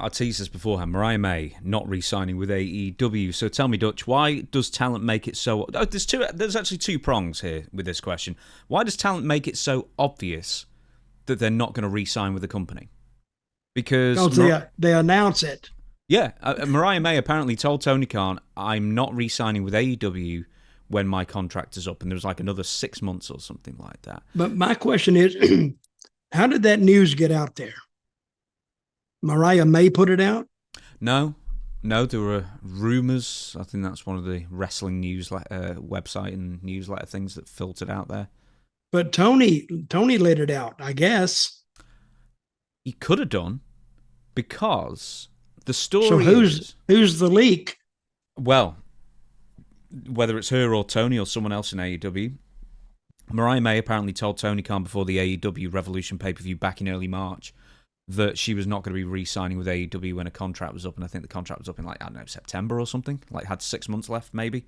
I teased this beforehand. Mariah May not re-signing with AEW. So tell me, Dutch, why does talent make it so? Oh, there's actually two prongs here with this question. Why does talent make it so obvious that they're not going to re-sign with the company? Because they announce it. Yeah, Mariah May apparently told Tony Khan, "I'm not re-signing with AEW when my contract is up," and there was like another 6 months or something like that. But my question is, how did that news get out there? Mariah May put it out? No, there were rumors. I think that's one of the wrestling newsletter website and newsletter things that filtered out there. But Tony let it out, I guess. He could have done, because the story. So who's the leak? Well, whether it's her or Tony or someone else in AEW, Mariah May apparently told Tony Khan before the AEW Revolution pay-per-view back in early March that she was not going to be re-signing with AEW when a contract was up, and I think the contract was up in, like, I don't know, September or something, like had 6 months left maybe.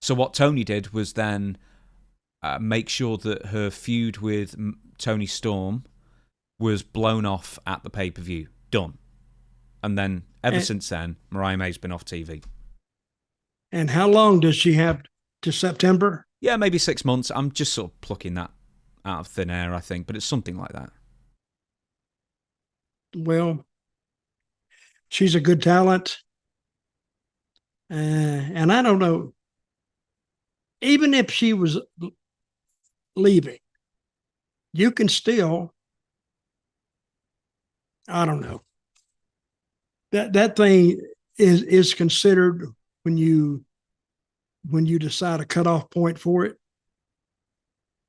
So what Tony did was then make sure that her feud with Tony Storm was blown off at the pay-per-view. Done. And then, since then, Mariah May's been off TV. And how long does she have to September? Yeah, maybe 6 months. I'm just sort of plucking that out of thin air, I think, but it's something like that. Well, she's a good talent. And I don't know, even if she was leaving, you can still, I don't know. That thing is considered when you decide a cutoff point for it.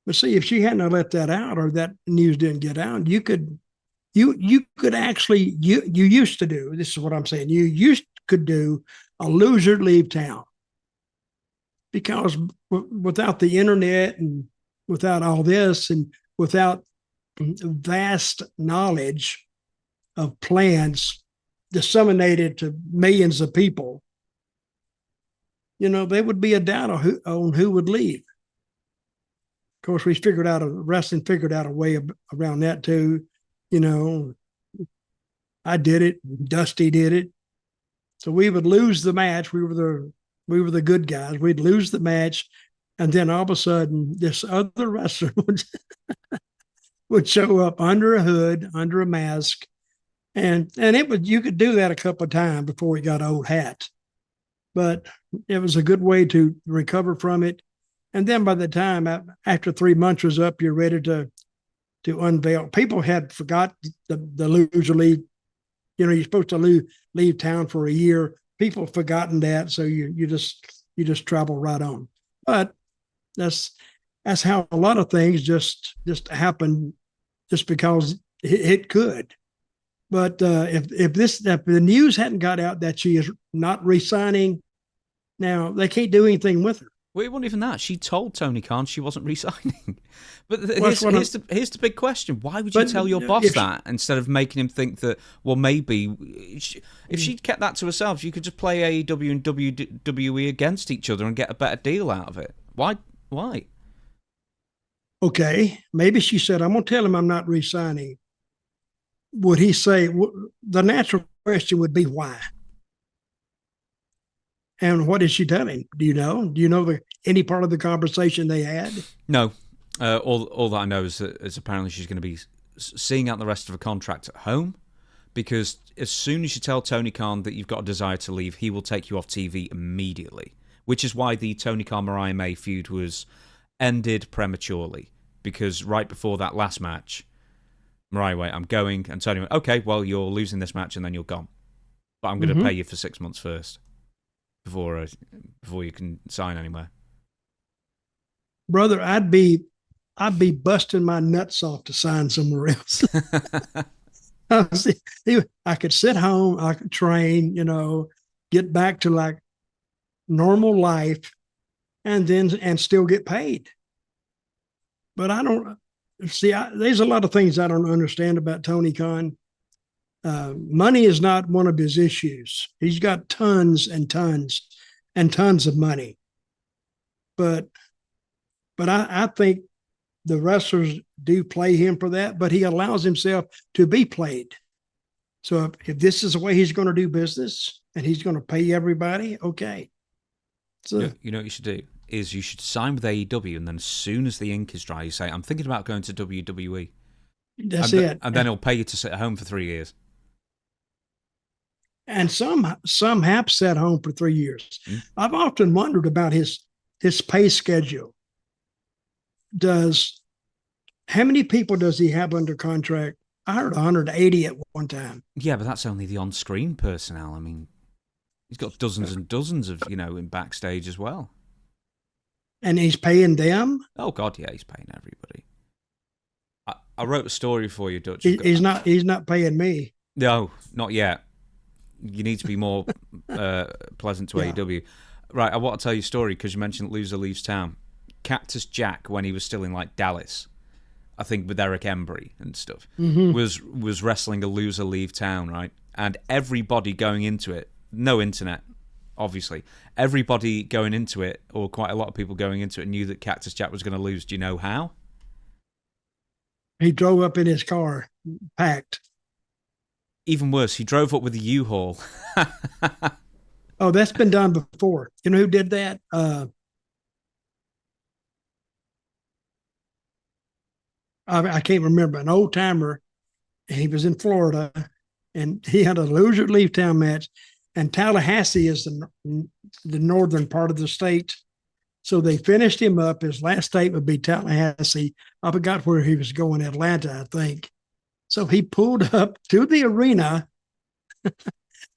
But see, if she hadn't let that out, or that news didn't get out, you could actually, you used to do, this is what I'm saying, could do a loser leave town, because without the internet and without all this and without vast knowledge of plans disseminated to millions of people, there would be a doubt on who would leave. Of course, wrestling figured out a way around that too. I did it. Dusty did it. So we would lose the match. We were the good guys. We'd lose the match, and then all of a sudden, this other wrestler would show up under a hood, under a mask, and you could do that a couple of times before we got old hat, but it was a good way to recover from it. And then by the time after 3 months was up, you're ready to unveil. People had forgot the loser leave. You're supposed to leave town for a year. People have forgotten that, so you just travel right on. But that's how a lot of things just happen, just because it could. But if the news hadn't got out that she is not re-signing, now they can't do anything with her. Well, it wasn't even that. She told Tony Khan she wasn't re-signing. But here's the big question. Why would you tell your boss that instead of making him think that, well, maybe if she'd kept that to herself, you could just play AEW and WWE against each other and get a better deal out of it? Why? Okay, maybe she said, I'm going to tell him I'm not re-signing. Would he say, the natural question would be why? And what did she tell him? Do you know any part of the conversation they had? No. All that I know is apparently she's going to be seeing out the rest of her contract at home, because as soon as you tell Tony Khan that you've got a desire to leave, he will take you off TV immediately, which is why the Tony Khan-Mariah May feud was ended prematurely, because right before that last match, Mariah went, I'm going, and Tony went, okay, well, you're losing this match and then you're gone. But I'm going to pay you for 6 months first before you can sign anywhere. Brother, I'd be busting my nuts off to sign somewhere else. I could sit home, I could train, get back to like normal life, and still get paid. But I don't see. There's a lot of things I don't understand about Tony Khan. Money is not one of his issues. He's got tons and tons and tons of money. But I think the wrestlers do play him for that, but he allows himself to be played. So if this is the way he's going to do business and he's going to pay everybody, okay. So You know what you should do is you should sign with AEW, and then as soon as the ink is dry, you say, "I'm thinking about going to WWE." that's it. And then he'll pay you to sit at home for 3 years. And some have sat home for 3 years. I've often wondered about his pay schedule. How many people does he have under contract? I heard 180 at one time. Yeah, but that's only the on-screen personnel. I mean, he's got dozens and dozens of, in backstage as well. And he's paying them? Oh God, yeah, he's paying everybody. I wrote a story for you, Dutch. He's not paying me. No, not yet. You need to be more pleasant to AEW. Right, I want to tell you a story because you mentioned Loser Leaves Town. Cactus Jack, when he was still in like Dallas, I think with Eric Embry and stuff, was wrestling a Loser Leave Town, right? And everybody going into it, no internet, obviously. Everybody going into it, or quite a lot of people going into it, knew that Cactus Jack was going to lose. Do you know how? He drove up in his car, packed. Even worse, he drove up with a U-Haul. Oh, that's been done before. You know who did that? I can't remember. An old timer. He was in Florida, and he had a Loser Leave Town match. And Tallahassee is the northern part of the state. So they finished him up. His last state would be Tallahassee. I forgot where he was going, Atlanta, I think. So he pulled up to the arena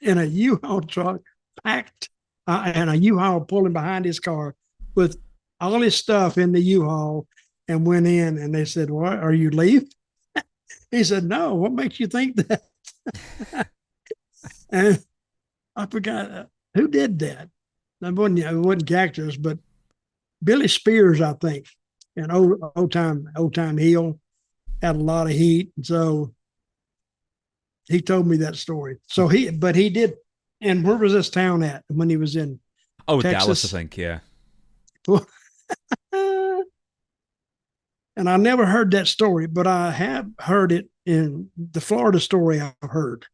in a U-Haul truck, packed, and a U-Haul pulling behind his car with all his stuff in the U-Haul, and went in. And they said, "What? Are you leaving?" He said, "No. What makes you think that?" And I forgot who did that. It wasn't Cactus, but Billy Spears, I think, an old time heel, had a lot of heat. And so he told me that story. So he did. And where was this town at when he was in? Oh, Texas? Dallas, I think, yeah. And I never heard that story, but I have heard it in the Florida story I've heard.